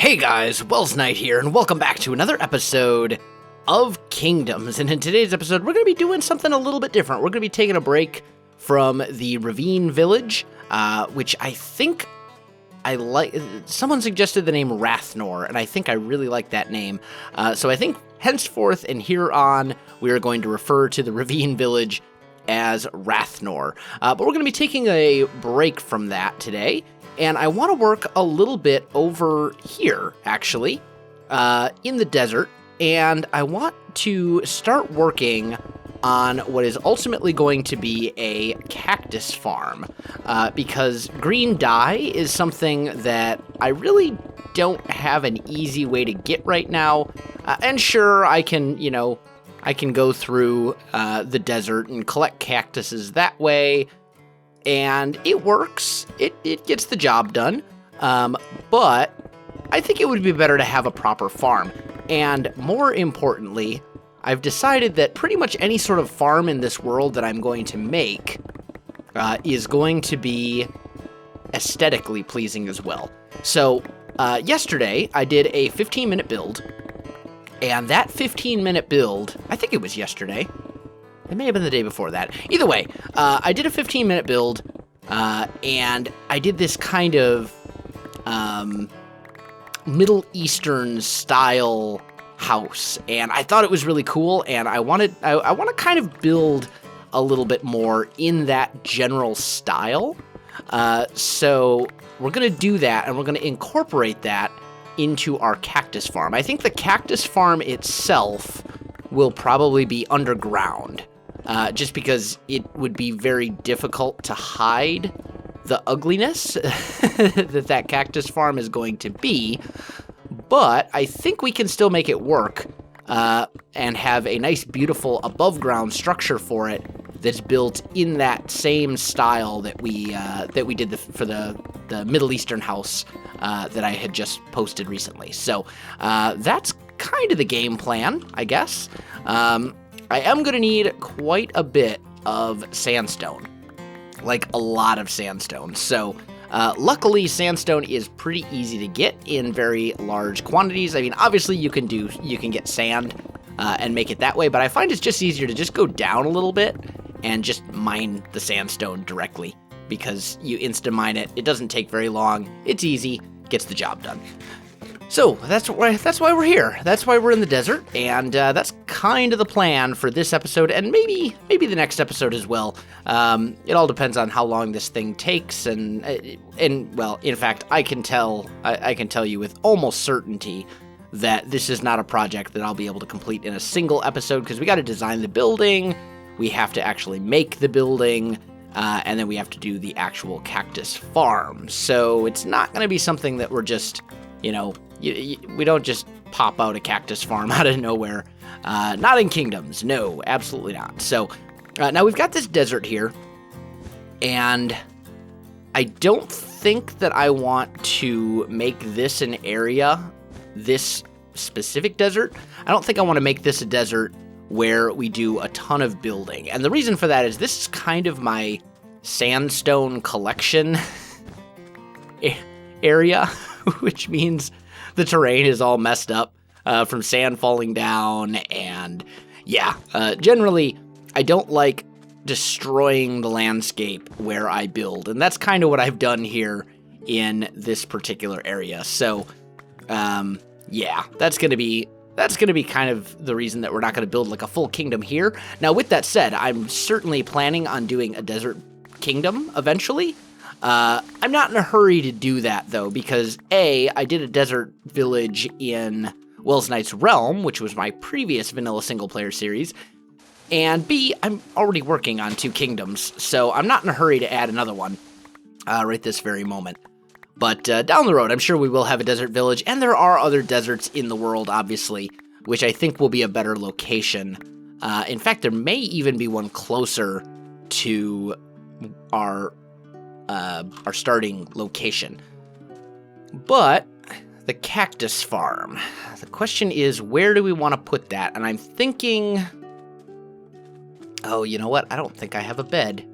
Hey guys, Welsknight here, and welcome back to another episode of Kingdoms. And in today's episode, we're going to be doing something a little bit different. We're going to be taking a break from the Ravine Village, which I think I like. Someone suggested the name Rathnor, and I think I really like that name. So I think henceforth and here on, we are going to refer to the Ravine Village as Rathnor. But we're going to be taking a break from that today. And I want to work a little bit over here, actually, in the desert, and I want to start working on what is ultimately going to be a cactus farm, because green dye is something that I really don't have an easy way to get right now, and sure, I can go through the desert and collect cactuses that way, and it works. It gets the job done. But I think it would be better to have a proper farm. And more importantly, I've decided that pretty much any sort of farm in this world that I'm going to make is going to be aesthetically pleasing as well. So yesterday, I did a 15-minute build. And that 15-minute build, I think it was yesterday. It may have been the day before that. Either way, I did a 15-minute build, and I did this kind of Middle Eastern style house, and I thought it was really cool, and I want to kind of build a little bit more in that general style. So we're going to do that, and we're going to incorporate that into our cactus farm. I think the cactus farm itself will probably be underground. Just because it would be very difficult to hide the ugliness that cactus farm is going to be, but I think we can still make it work and have a nice, beautiful above-ground structure for it that's built in that same style that we did for the Middle Eastern house that I had just posted recently. So that's kind of the game plan, I guess. I am going to need quite a bit of sandstone, like a lot of sandstone. So luckily, sandstone is pretty easy to get in very large quantities. I mean, obviously you can get sand and make it that way, but I find it's just easier to just go down a little bit and just mine the sandstone directly, because you insta-mine it. It doesn't take very long. It's easy, gets the job done. So that's why we're here. That's why we're in the desert, and that's kind of the plan for this episode, and maybe the next episode as well. It all depends on how long this thing takes, and well, in fact, I can tell you with almost certainty that this is not a project that I'll be able to complete in a single episode, because we got to design the building, we have to actually make the building, and then we have to do the actual cactus farm. So it's not going to be something that we're just, we don't just pop out a cactus farm out of nowhere. Not in Kingdoms. No, absolutely not. So now we've got this desert here, and I don't think that I want to make this an area, this specific desert. I don't think I want to make this a desert where we do a ton of building. And the reason for that is this is kind of my sandstone collection area, which means the terrain is all messed up from sand falling down, and yeah, generally I don't like destroying the landscape where I build, and that's kind of what I've done here in this particular area. So yeah, that's gonna be kind of the reason that we're not going to build like a full kingdom here. Now, with that said, I'm certainly planning on doing a desert kingdom eventually. I'm not in a hurry to do that, though, because A, I did a desert village in Welsknight's Realm, which was my previous vanilla single-player series, and B, I'm already working on 2 kingdoms, so I'm not in a hurry to add another one right this very moment. But down the road, I'm sure we will have a desert village, and there are other deserts in the world, obviously, which I think will be a better location. In fact, there may even be one closer to our starting location. But the cactus farm. The question is, where do we want to put that? And I'm thinking, oh, you know what? I don't think I have a bed.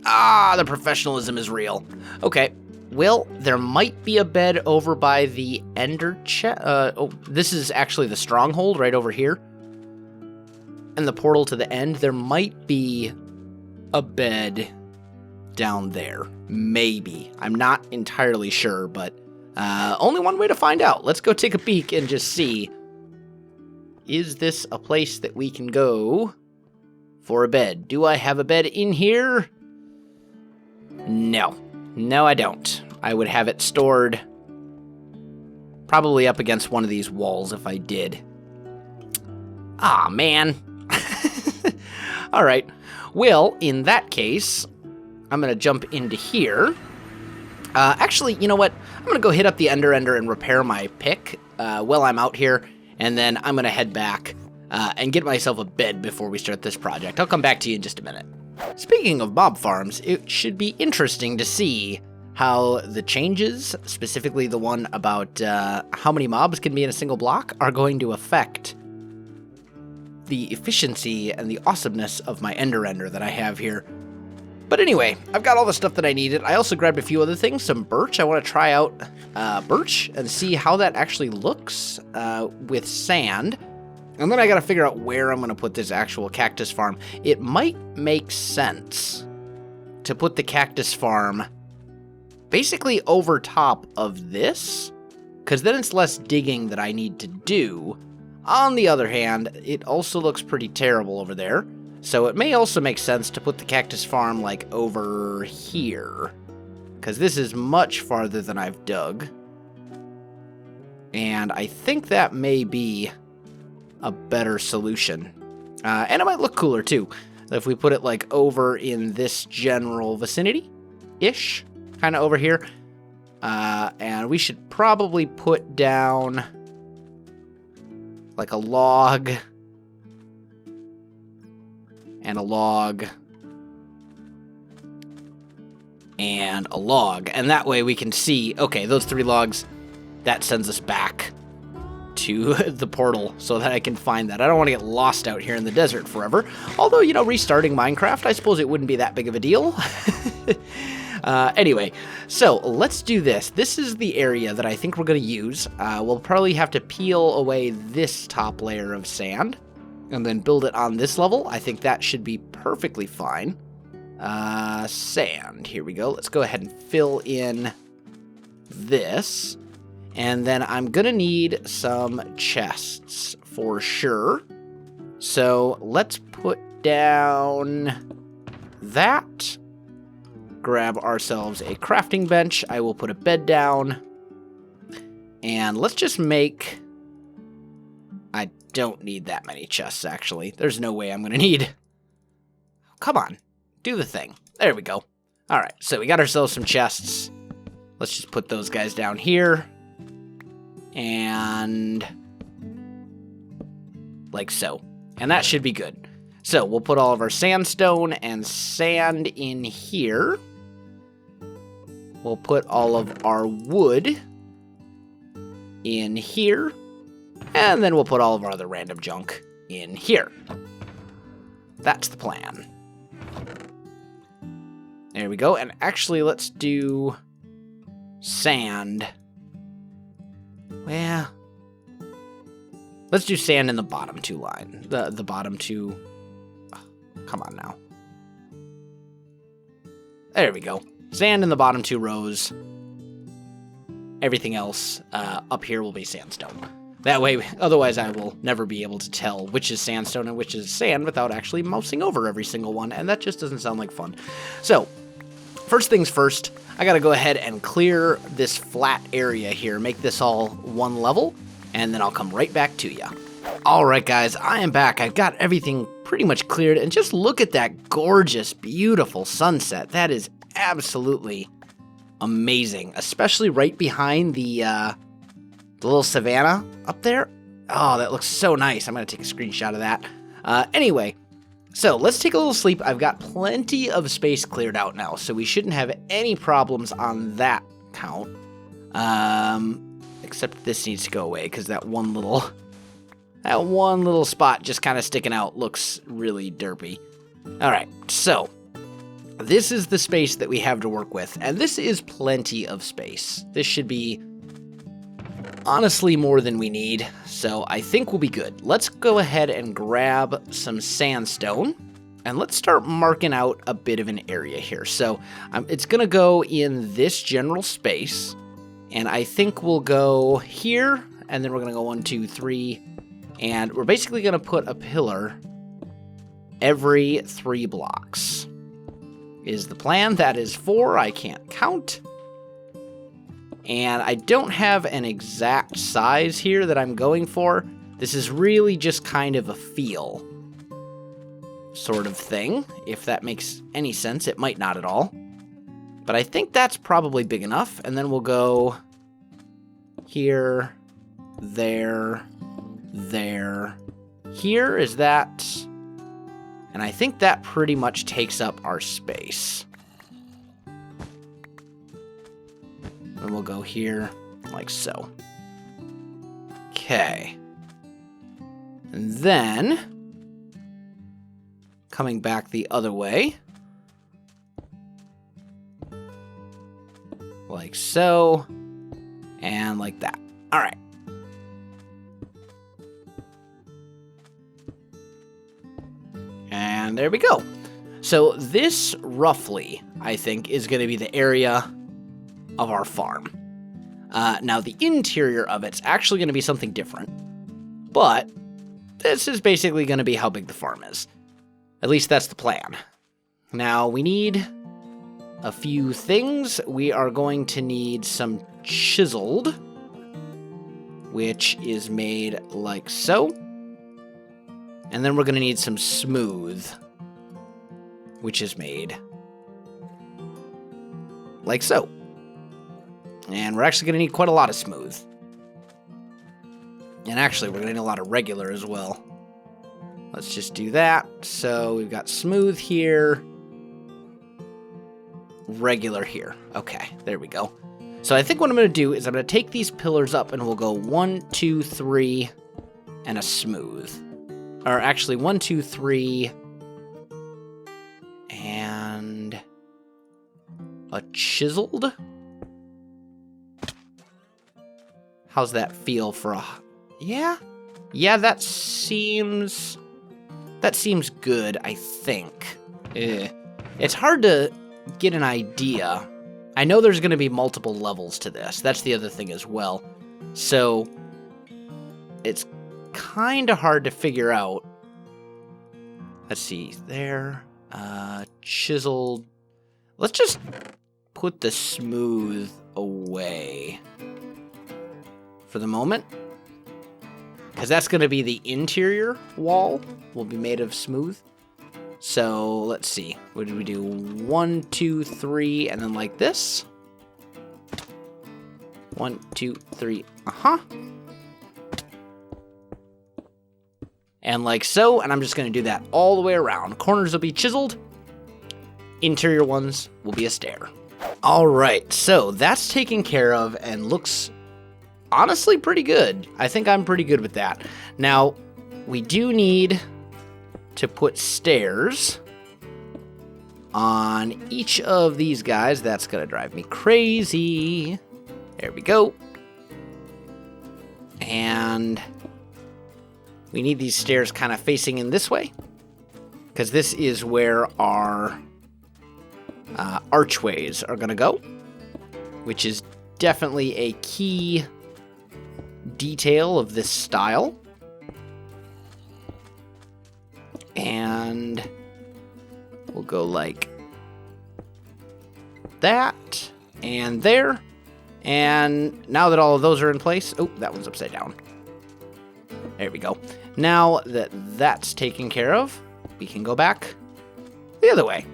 Ah, the professionalism is real. Okay, Well, there might be a bed over by the ender chest. Oh, this is actually the stronghold right over here. And the portal to the end. There might be a bed down there. Maybe. I'm not entirely sure, but only one way to find out. Let's go take a peek and just see. Is this a place that we can go for a bed? Do I have a bed in here? No. No, I don't. I would have it stored probably up against one of these walls if I did. Ah, man. All right. Well, in that case, I'm going to jump into here. Actually, you know what? I'm going to go hit up the Ender and repair my pick while I'm out here, and then I'm going to head back and get myself a bed before we start this project. I'll come back to you in just a minute. Speaking of mob farms, it should be interesting to see how the changes, specifically the one about how many mobs can be in a single block, are going to affect the efficiency and the awesomeness of my Ender that I have here. But anyway, I've got all the stuff that I needed. I also grabbed a few other things, some birch. I want to try out birch and see how that actually looks with sand. And then I got to figure out where I'm going to put this actual cactus farm. It might make sense to put the cactus farm basically over top of this, because then it's less digging that I need to do. On the other hand, it also looks pretty terrible over there, so it may also make sense to put the cactus farm like over here, because this is much farther than I've dug. And I think that may be a better solution. And it might look cooler too, if we put it like over in this general vicinity-ish, kind of over here. And we should probably put down like a log and a log and a log. And that way we can see, okay, those 3 logs, that sends us back to the portal so that I can find that. I don't want to get lost out here in the desert forever. Although, you know, restarting Minecraft, I suppose it wouldn't be that big of a deal. Anyway, so let's do this. This is the area that I think we're going to use. We'll probably have to peel away this top layer of sand and then build it on this level. I think that should be perfectly fine. Sand. Here we go. Let's go ahead and fill in this. And then I'm going to need some chests for sure. So let's put down that. Grab ourselves a crafting bench. I will put a bed down. And let's just make... I don't need that many chests, actually. There's no way I'm going to need... Come on. Do the thing. There we go. All right, so we got ourselves some chests. Let's just put those guys down here. And like so. And that should be good. So we'll put all of our sandstone and sand in here. We'll put all of our wood in here. And then we'll put all of our other random junk in here. That's the plan. There we go. And actually, let's do sand. Well, let's do sand in the bottom 2 line. The bottom 2. Oh, come on now. There we go. Sand in the bottom 2 rows. Everything else up here will be sandstone. That way, otherwise I will never be able to tell which is sandstone and which is sand without actually mousing over every single one, and that just doesn't sound like fun. So, first things first, I gotta go ahead and clear this flat area here, make this all one level, and then I'll come right back to you. Alright guys, I am back. I've got everything pretty much cleared, and just look at that gorgeous, beautiful sunset. That is absolutely amazing, especially right behind the little savanna up there. Oh, that looks so nice. I'm gonna take a screenshot of that. Anyway, so let's take a little sleep. I've got plenty of space cleared out now, so we shouldn't have any problems on that count. Except this needs to go away because that one little spot just kind of sticking out looks really derpy. All right, so this is the space that we have to work with, and this is plenty of space. This should be honestly more than we need, so I think we'll be good. Let's go ahead and grab some sandstone, and let's start marking out a bit of an area here. So it's going to go in this general space, and I think we'll go here, and then we're going to go 1, 2, 3, and we're basically going to put a pillar every 3 blocks. Is the plan. That is 4. I can't count. And I don't have an exact size here that I'm going for. This is really just kind of a feel sort of thing. If that makes any sense. It might not at all. But I think that's probably big enough. And then we'll go here, there, there. Here, is that... And I think that pretty much takes up our space. And we'll go here, like so. Okay. And then, coming back the other way. Like so. And like that. All right. And there we go. So this, roughly, I think, is going to be the area of our farm. Now, the interior of it's actually going to be something different. But this is basically going to be how big the farm is. At least that's the plan. Now, we need a few things. We are going to need some chiseled, which is made like so. And then we're going to need some smooth, which is made like so. And we're actually going to need quite a lot of smooth. And actually, we're going to need a lot of regular as well. Let's just do that. So we've got smooth here, regular here. Okay, there we go. So I think what I'm going to do is I'm going to take these pillars up and we'll go 1, 2, 3, and a smooth. Or actually, 1, 2, 3, and a chiseled. How's that feel for a... Yeah? Yeah, that seems good, I think. It's hard to get an idea. I know there's going to be multiple levels to this. That's the other thing as well. So, it's kind of hard to figure out. Let's see, there, chiseled. Let's just put the smooth away for the moment, because that's going to be the interior wall will be made of smooth. So let's see, what did we do? 1, 2, 3, and then like this. 1, 2, 3, And like so, and I'm just going to do that all the way around. Corners will be chiseled. Interior ones will be a stair. All right, so that's taken care of and looks honestly pretty good. I think I'm pretty good with that. Now, we do need to put stairs on each of these guys. That's going to drive me crazy. There we go. And we need these stairs kind of facing in this way, because this is where our archways are going to go, which is definitely a key detail of this style. And we'll go like that and there. And now that all of those are in place, oh, that one's upside down. There we go. Now that that's taken care of, we can go back the other way.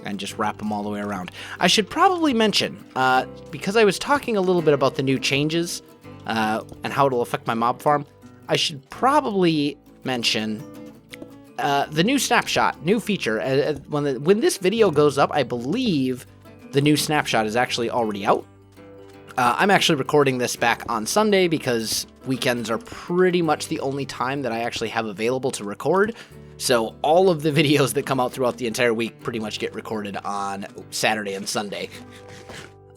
And just wrap them all the way around. I should probably mention, because I was talking a little bit about the new changes and how it'll affect my mob farm, I should probably mention the new snapshot, new feature. When this video goes up, I believe the new snapshot is actually already out. I'm actually recording this back on Sunday because weekends are pretty much the only time that I actually have available to record. So all of the videos that come out throughout the entire week pretty much get recorded on Saturday and Sunday.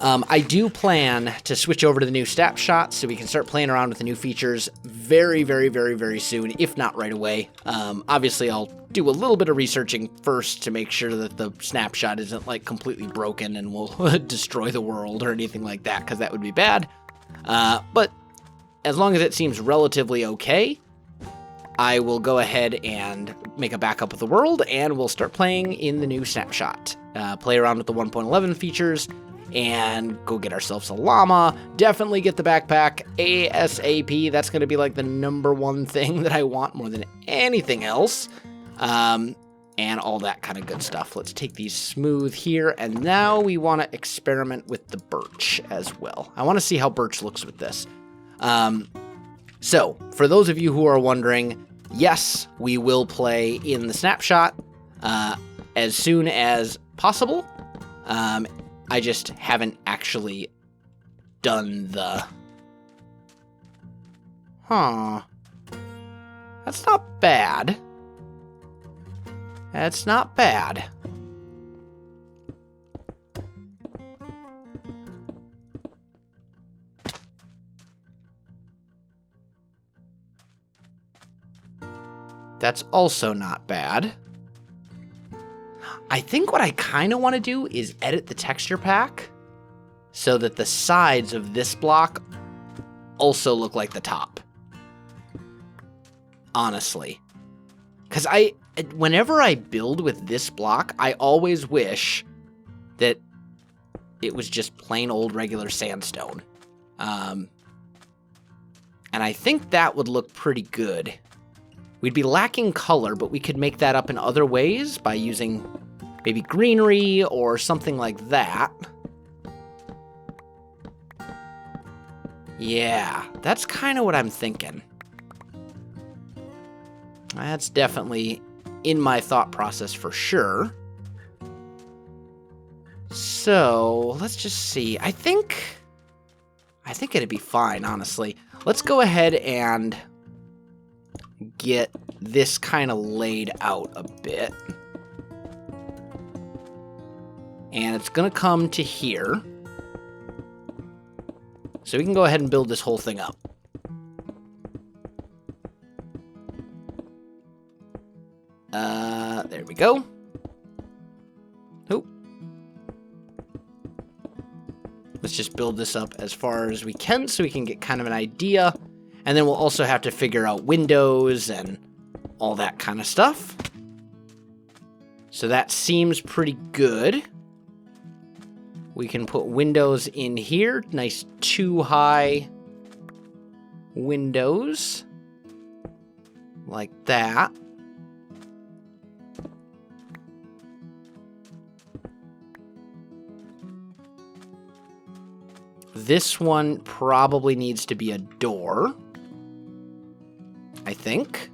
I do plan to switch over to the new snapshot so we can start playing around with the new features very, very, very, very soon, if not right away. Obviously, I'll do a little bit of researching first to make sure that the snapshot isn't like completely broken and will destroy the world or anything like that, because that would be bad. But as long as it seems relatively okay, I will go ahead and make a backup of the world, and we'll start playing in the new snapshot. Play around with the 1.11 features, and go get ourselves a llama. Definitely get the backpack ASAP. That's going to be like the #1 thing that I want more than anything else. And all that kind of good stuff. Let's take these smooth here, and now we want to experiment with the birch as well. I want to see how birch looks with this. So, for those of you who are wondering, yes, we will play in the snapshot as soon as possible. I just haven't actually done the... That's not bad. That's not bad. That's also not bad. I think what I kind of want to do is edit the texture pack so that the sides of this block also look like the top. Honestly. Because whenever I build with this block, I always wish that it was just plain old regular sandstone. And I think that would look pretty good. We'd be lacking color, but we could make that up in other ways by using maybe greenery or something like that. Yeah, that's kind of what I'm thinking. That's definitely in my thought process for sure. So, let's just see. I think it'd be fine, honestly. Let's go ahead and get this kind of laid out a bit. And it's going to come to here. So we can go ahead and build this whole thing up. There we go. Oh. Let's just build this up as far as we can so we can get kind of an idea. And then we'll also have to figure out windows and all that kind of stuff. So that seems pretty good. We can put windows in here. Nice 2 high windows. Like that. This one probably needs to be a door, I think.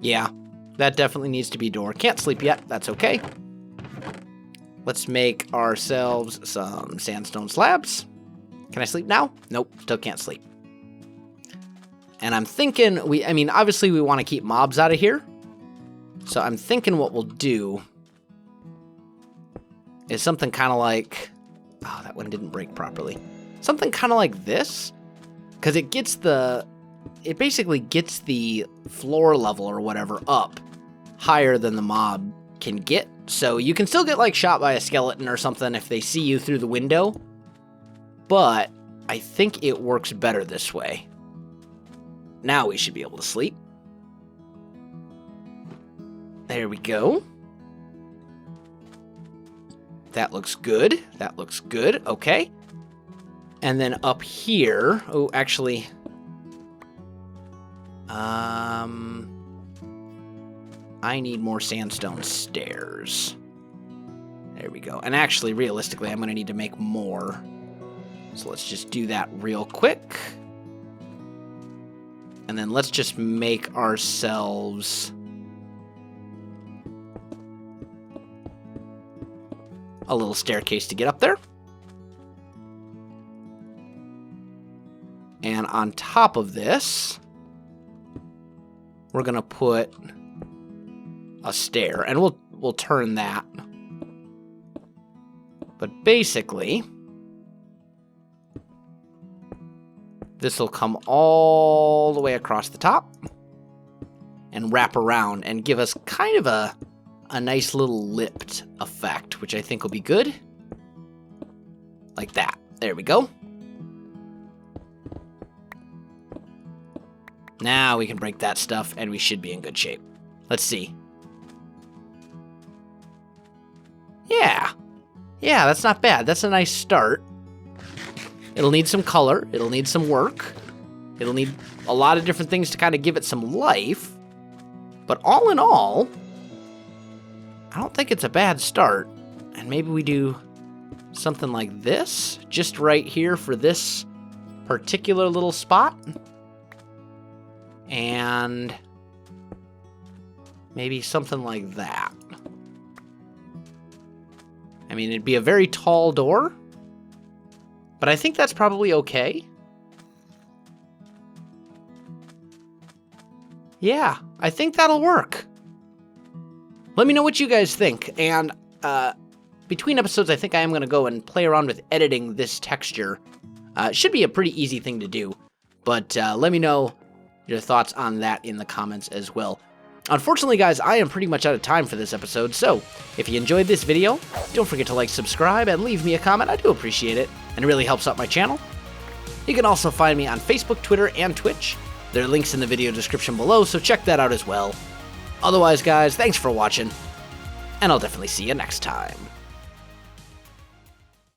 Yeah, that definitely needs to be a door. Can't sleep yet. That's okay. Let's make ourselves some sandstone slabs. Can I sleep now? Nope, still can't sleep. And I'm thinking, obviously we want to keep mobs out of here. So I'm thinking what we'll do is something kind of like... Oh, that one didn't break properly. Something kind of like this. Because it basically gets the floor level or whatever up higher than the mob can get. So you can still get like shot by a skeleton or something if they see you through the window. But I think it works better this way. Now we should be able to sleep. There we go. That looks good. That looks good. Okay. And then up here... Oh, actually... I need more sandstone stairs. There we go. And actually, realistically, I'm going to need to make more. So let's just do that real quick. And then let's just make ourselves a little staircase to get up there. And on top of this, we're going to put a stair, and we'll turn that. But basically, this will come all the way across the top and wrap around and give us kind of a nice little lipped effect, which I think will be good. Like that. There we go. Now we can break that stuff, and we should be in good shape. Let's see. Yeah, that's not bad. That's a nice start. It'll need some color. It'll need some work. It'll need a lot of different things to kind of give it some life. But all in all, I don't think it's a bad start. And maybe we do something like this, just right here for this particular little spot. And maybe something like that. I mean, it'd be a very tall door, but I think that's probably okay. Yeah, I think that'll work. Let me know what you guys think, and between episodes, I think I am going to go and play around with editing this texture. It should be a pretty easy thing to do, but let me know your thoughts on that in the comments as well. Unfortunately, guys, I am pretty much out of time for this episode, so if you enjoyed this video, don't forget to like, subscribe, and leave me a comment. I do appreciate it, and it really helps out my channel. You can also find me on Facebook, Twitter, and Twitch. There are links in the video description below, so check that out as well. Otherwise, guys, thanks for watching, and I'll definitely see you next time.